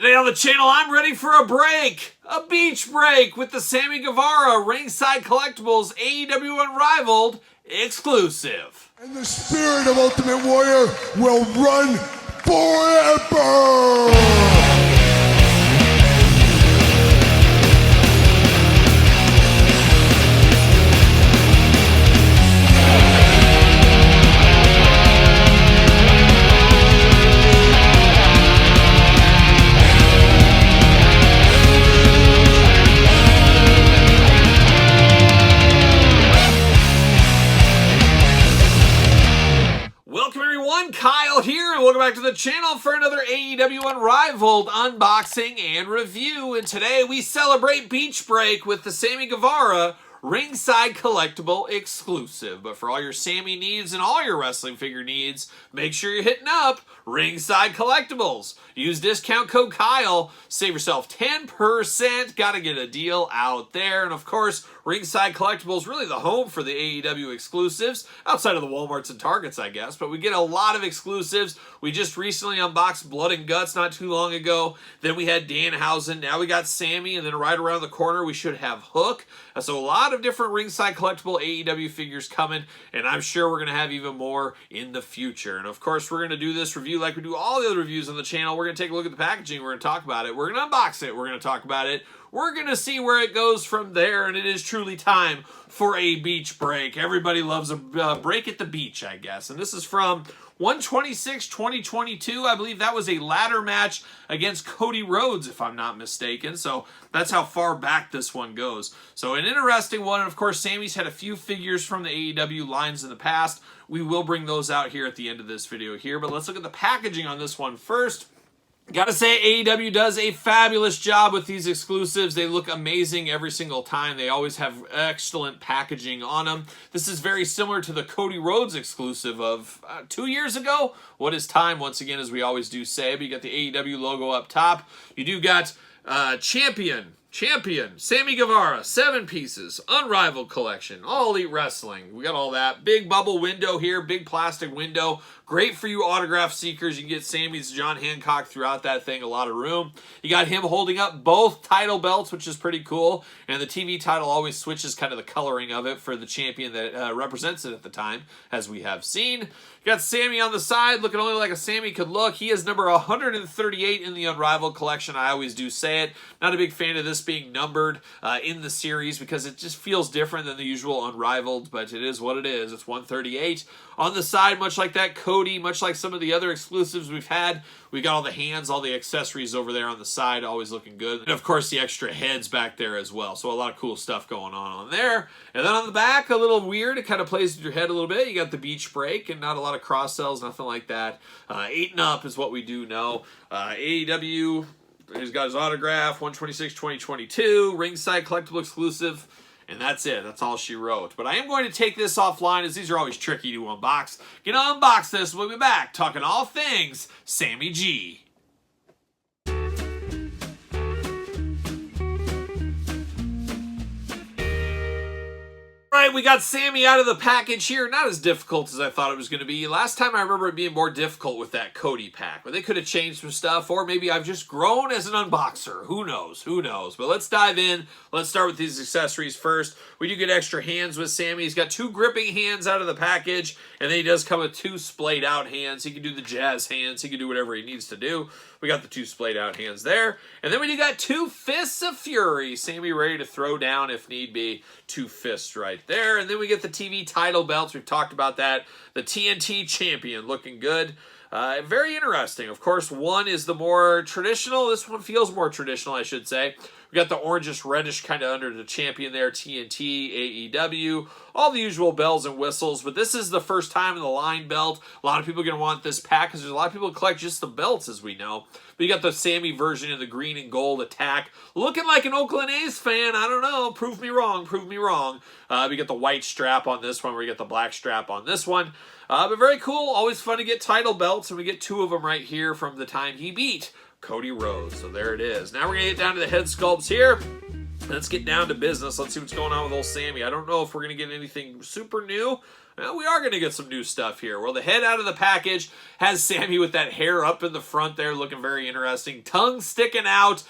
Today on the channel, I'm ready for a break. A beach break with the Sammy Guevara Ringside Collectibles AEW Unrivaled exclusive. And the spirit of Ultimate Warrior will run forever! Kyle here, and welcome back to the channel for another AEW Unrivaled unboxing and review. And today we celebrate Beach Break with the Sammy Guevara Ringside Collectible exclusive. But for all your Sammy needs and all your wrestling figure needs, make sure you're hitting up Ringside Collectibles. Use discount code Kyle, save yourself 10%. Gotta get a deal out there. And of course, Ringside Collectibles, really the home for the AEW exclusives, outside of the Walmarts and Targets, I guess. But we get a lot of exclusives. We just recently unboxed Blood and Guts not too long ago. Then we had Danhausen. Now we got Sammy. And then right around the corner, we should have Hook. So a lot of different Ringside Collectible AEW figures coming. And I'm sure we're going to have even more in the future. And of course, we're going to do this review like we do all the other reviews on the channel. We're going to take a look at the packaging. We're going to talk about it. We're going to unbox it. We're going to talk about it. We're going to see where it goes from there, and it is truly time for a beach break. Everybody loves a break at the beach, I guess. And this is from 1/26/2022. I believe that was a ladder match against Cody Rhodes, if I'm not mistaken. So that's how far back this one goes. So an interesting one. And of course, Sammy's had a few figures from the AEW lines in the past. We will bring those out here at the end of this video here. But let's look at the packaging on this one first. Gotta say, AEW does a fabulous job with these exclusives. They look amazing every single time. They always have excellent packaging on them. This is very similar to the Cody Rhodes exclusive of 2 years ago. What is time, once again, as we always do say. But you got the AEW logo up top. You do got Champion, Sammy Guevara, 7 pieces, Unrivaled Collection, All Elite Wrestling. We got all that. Big bubble window here, big plastic window. Great for you autograph seekers. You can get Sammy's John Hancock throughout that thing, a lot of room. You got him holding up both title belts, which is pretty cool. And the TV title always switches kind of the coloring of it for the champion that represents it at the time, as we have seen. You got Sammy on the side, looking only like a Sammy could look. He is number 138 in the Unrivaled collection. I always do say it. Not a big fan of this being numbered in the series because it just feels different than the usual Unrivaled, but it is what it is. It's 138. On the side, much like that Cody, much like some of the other exclusives we've had, we got all the hands, all the accessories over there on the side, always looking good. And of course, the extra heads back there as well. So a lot of cool stuff going on there. And then on the back, a little weird. It kind of plays with your head a little bit. You got the beach break and not a lot of cross sells, nothing like that. 8 and up is what we do know. AEW, he's got his autograph, 1/26/2022, Ringside Collectible exclusive. And that's it. That's all she wrote. But I am going to take this offline, as these are always tricky to unbox. Gonna unbox this. We'll be back talking all things Sammy G. Right, we got Sammy out of the package here. Not as difficult as I thought it was going to be. Last time I remember it being more difficult with that Cody pack. But they could have changed some stuff, or maybe I've just grown as an unboxer. Who knows? Who knows? But let's dive in. Let's start with these accessories first. We do get extra hands with Sammy. He's got 2 gripping hands out of the package, and then he does come with 2 splayed out hands. He can do the jazz hands. He can do whatever he needs to do. We got the 2 splayed out hands there. And then we do got 2 fists of fury. Sammy ready to throw down if need be. 2 fists right there. And then we get the TV title belts. We've talked about that. The TNT champion looking good. Very interesting. Of course, one is the more traditional. This one feels more traditional, I should say. We got the orangish reddish kind of under the champion there, TNT, AEW, all the usual bells and whistles. But this is the first time in the line belt. A lot of people are going to want this pack because there's a lot of people who collect just the belts, as we know. But you got the Sammy version of the green and gold attack. Looking like an Oakland A's fan. I don't know. Prove me wrong. Prove me wrong. We got the white strap on this one. We got the black strap on this one. But very cool. Always fun to get title belts. And we get 2 of them right here from the time he beat Cody Rhodes. So there it is. Now we're going to get down to the head sculpts here. Let's get down to business. Let's see what's going on with old Sammy. I don't know if we're going to get anything super new. Well, we are going to get some new stuff here. Well, the head out of the package has Sammy with that hair up in the front there, looking very interesting. Tongue sticking out.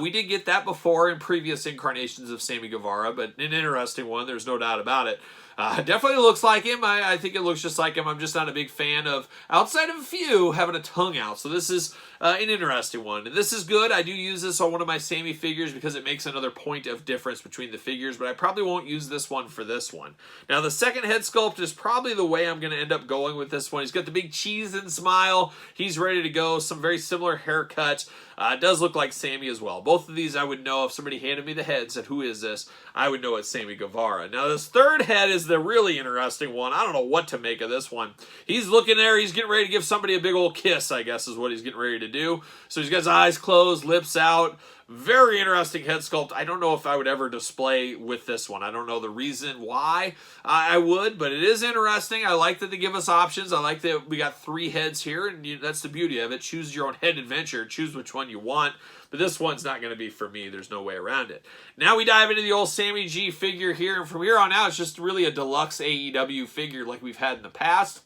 We did get that before in previous incarnations of Sammy Guevara, but an interesting one. There's no doubt about it. Definitely looks like him. I think it looks just like him. I'm just not a big fan of, outside of a few, having a tongue out. So this is an interesting one. And this is good. I do use this on one of my Sammy figures because it makes another point of difference between the figures, but I probably won't use this one for this one. Now, the second head sculpt is probably the way I'm going to end up going with this one. He's got the big cheese and smile. He's ready to go. Some very similar haircut. It does look like Sammy as well. Both of these I would know if somebody handed me the head, said, who is this? I would know it's Sammy Guevara. Now, this third head is the really interesting one. I don't know what to make of this one. He's looking there. He's getting ready to give somebody a big old kiss, I guess, is what he's getting ready to do. So he's got his eyes closed, lips out. Very interesting head sculpt. I don't know if I would ever display with this one. I don't know the reason why I would, but it is interesting. I like that they give us options. I like that we got 3 heads here, and that's the beauty of it. Choose your own head adventure. Choose which one you want, but this one's not going to be for me. There's no way around it. Now we dive into the old Sammy G figure here, and from here on out, it's just really a deluxe AEW figure like we've had in the past.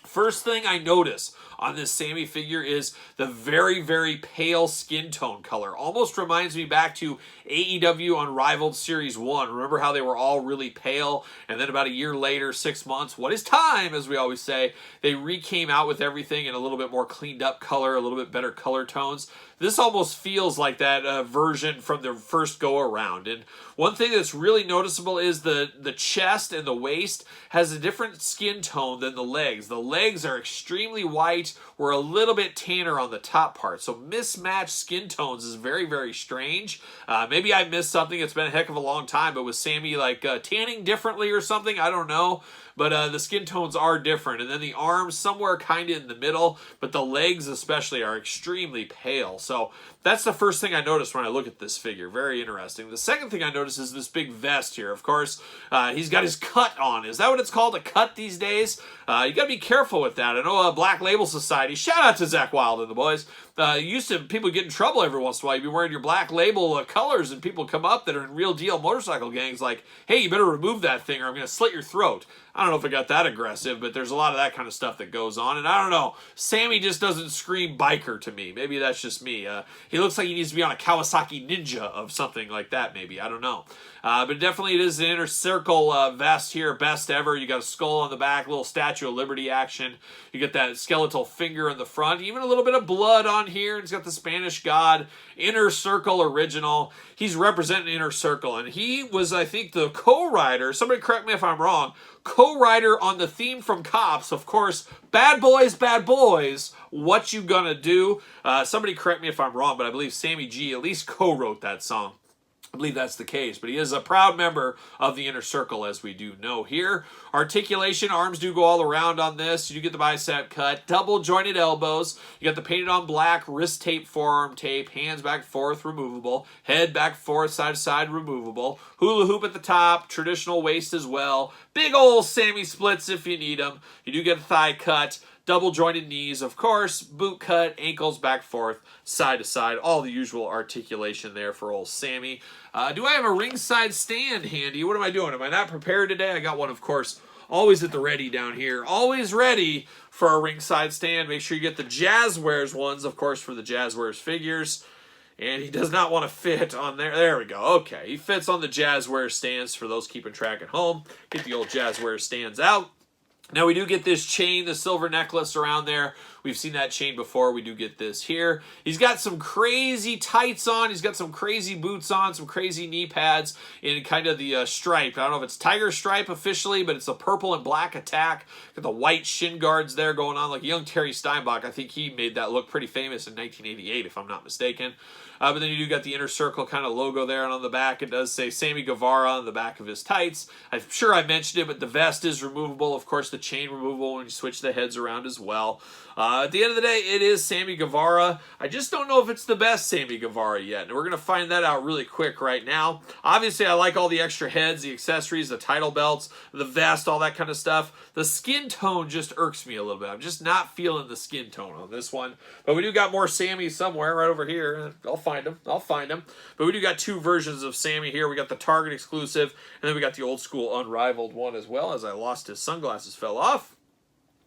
First thing I notice on this Sammy figure is the very, very pale skin tone color. Almost reminds me back to AEW Unrivaled Series 1. Remember how they were all really pale? And then about a year later, 6 months, what is time, as we always say, they came out with everything in a little bit more cleaned up color, a little bit better color tones. This almost feels like that version from the first go around. And one thing that's really noticeable is the chest and the waist has a different skin tone than the legs. The legs are extremely white. We're a little bit tanner on the top part. So mismatched skin tones is very, very strange. Maybe I missed something. It's been a heck of a long time, but was Sammy like tanning differently or something? I don't know. But the skin tones are different. And then the arms somewhere kind of in the middle, but the legs especially are extremely pale. So that's the first thing I noticed when I look at this figure. Very interesting. The second thing I noticed is this big vest here. Of course, he's got his cut on. Is that what it's called, a cut these days? You got to be careful with that. I know Black Label Society, shout out to Zach Wild and the boys, used to, people get in trouble every once in a while. You'd be wearing your Black Label colors and people come up that are in real deal motorcycle gangs like, hey, you better remove that thing or I'm going to slit your throat. I don't know if it got that aggressive, but there's a lot of that kind of stuff that goes on. And I don't know, Sammy just doesn't scream biker to me. Maybe that's just me. He looks like he needs to be on a Kawasaki Ninja of something like that, maybe. I don't know. But definitely it is an inner circle vest here, best ever. You got a skull on the back, little Statue of Liberty action. You get that skeletal finger in the front, even a little bit of blood on here. It's got the Spanish God, Inner Circle original. He's representing Inner Circle, and he was, I think, the co-writer. Somebody correct me if I'm wrong. Co-writer on the theme from Cops, of course, bad boys, what you gonna do? Somebody correct me if I'm wrong, but I believe Sammy G at least co-wrote that song. I believe that's the case, but he is a proud member of the Inner Circle, as we do know here. Articulation, arms do go all around on this. You do get the bicep cut, double jointed elbows. You got the painted on black, wrist tape, forearm tape, hands back, forth, removable, head back, forth, side to side, removable, hula hoop at the top, traditional waist as well. Big old Sammy splits if you need them. You do get a thigh cut. Double jointed knees, of course, boot cut, ankles back, forth, side to side, all the usual articulation there for old Sammy. Do I have a ringside stand handy? What am I doing? Am I not prepared today? I got one, of course, always at the ready down here. Always ready for a ringside stand. Make sure you get the Jazzwares ones, of course, for the Jazzwares figures. And he does not want to fit on there. There we go. Okay, he fits on the Jazzwares stands for those keeping track at home. Get the old Jazzwares stands out. Now we do get this chain, the silver necklace around there. We've seen that chain before. We do get this here. He's got some crazy tights on. He's got some crazy boots on, some crazy knee pads in kind of the stripe. I don't know if it's tiger stripe officially, but it's a purple and black attack. Got the white shin guards there going on like young Terry Steinbach. I think he made that look pretty famous in 1988, if I'm not mistaken. But then you do got the Inner Circle kind of logo there, and on the back it does say Sammy Guevara on the back of his tights. I'm sure I mentioned it, but the vest is removable. Of course, the chain removable when you switch the heads around as well. At the end of the day, it is Sammy Guevara. I just don't know if it's the best Sammy Guevara yet, and we're going to find that out really quick right now. Obviously, I like all the extra heads, the accessories, the title belts, the vest, all that kind of stuff. The skin tone just irks me a little bit. I'm just not feeling the skin tone on this one. But we do got more Sammy somewhere right over here. I'll find him. But we do got two versions of Sammy here. We got the Target exclusive, and then we got the old school Unrivaled one as well, as I lost his sunglasses fell off.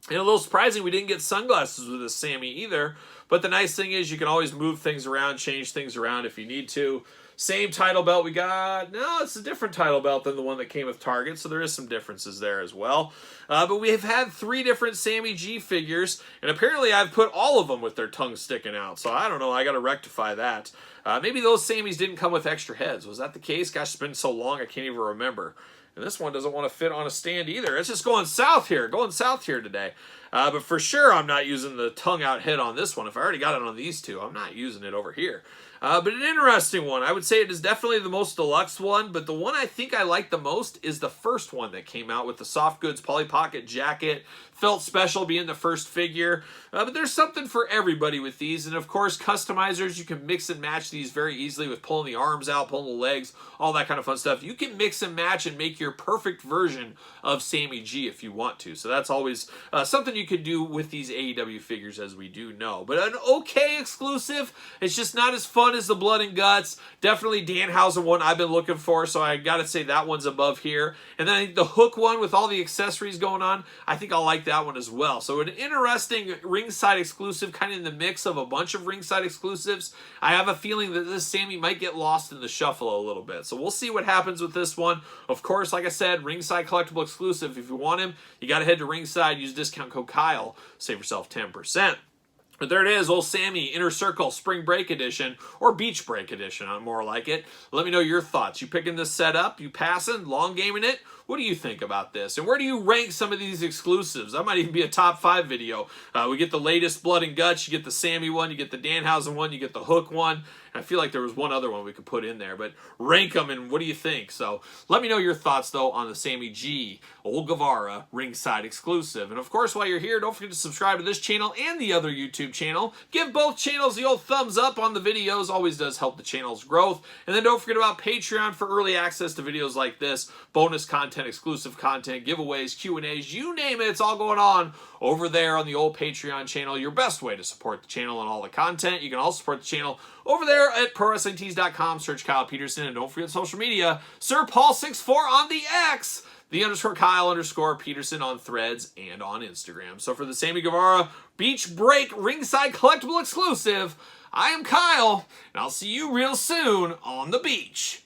And a little surprising we didn't get sunglasses with this Sammy either. But the nice thing is you can always move things around, change things around if you need to. Same title belt we got. No, it's a different title belt than the one that came with Target, so there is some differences there as well. But we have had 3 different Sammy G figures, and apparently I've put all of them with their tongue sticking out. So I don't know, I got to rectify that. Maybe those Sammys didn't come with extra heads. Was that the case? Gosh, it's been so long I can't even remember. And this one doesn't want to fit on a stand either. It's just going south here today. But for sure, I'm not using the tongue out head on this one. If I already got it on these two, I'm not using it over here. But an interesting one. I would say it is definitely the most deluxe one, but the one I think I like the most is the first one that came out with the soft goods Polly Pocket jacket. Felt special being the first figure. But there's something for everybody with these. And of course, customizers, you can mix and match these very easily with pulling the arms out, pulling the legs, all that kind of fun stuff. You can mix and match and make your perfect version of Sammy G if you want to. So that's always something you can do with these AEW figures, as we do know. But an okay exclusive. It's just not as fun as the Blood and Guts. Definitely Danhausen one I've been looking for, so I gotta say that one's above here. And then I think the Hook one with all the accessories going on, I think I'll like that one as well. So an interesting ringside exclusive, kind of in the mix of a bunch of ringside exclusives. I have a feeling that this Sammy might get lost in the shuffle a little bit. So we'll see what happens with this one. Of course, like I said, ringside collectible exclusive. If you want him, you got to head to ringside, use discount code Kyle, save yourself 10%. But there it is, old Sammy, Inner Circle, Spring Break Edition, or Beach Break Edition, I'm more like it. Let me know your thoughts. You picking this set up? You passing? Long gaming it? What do you think about this? And where do you rank some of these exclusives? That might even be a top 5 video. We get the latest Blood and Guts, you get the Sammy one, you get the Danhausen one, you get the Hook one. I feel like there was one other one we could put in there, but rank them and what do you think? So let me know your thoughts, though, on the Sammy G, Old Guevara, ringside exclusive. And of course, while you're here, don't forget to subscribe to this channel and the other YouTube channel. Give both channels the old thumbs up on the videos. Always does help the channel's growth. And then don't forget about Patreon for early access to videos like this, bonus content, exclusive content, giveaways, Q&As, you name it. It's all going on over there on the old Patreon channel. Your best way to support the channel and all the content. You can also support the channel over there at ProWrestlingTees.com. Search Kyle Peterson, and don't forget social media. Sir Paul64 on the X, the _Kyle _Peterson on Threads and on Instagram. So for the Sammy Guevara Beach Break Ringside Collectible Exclusive, I am Kyle, and I'll see you real soon on the beach.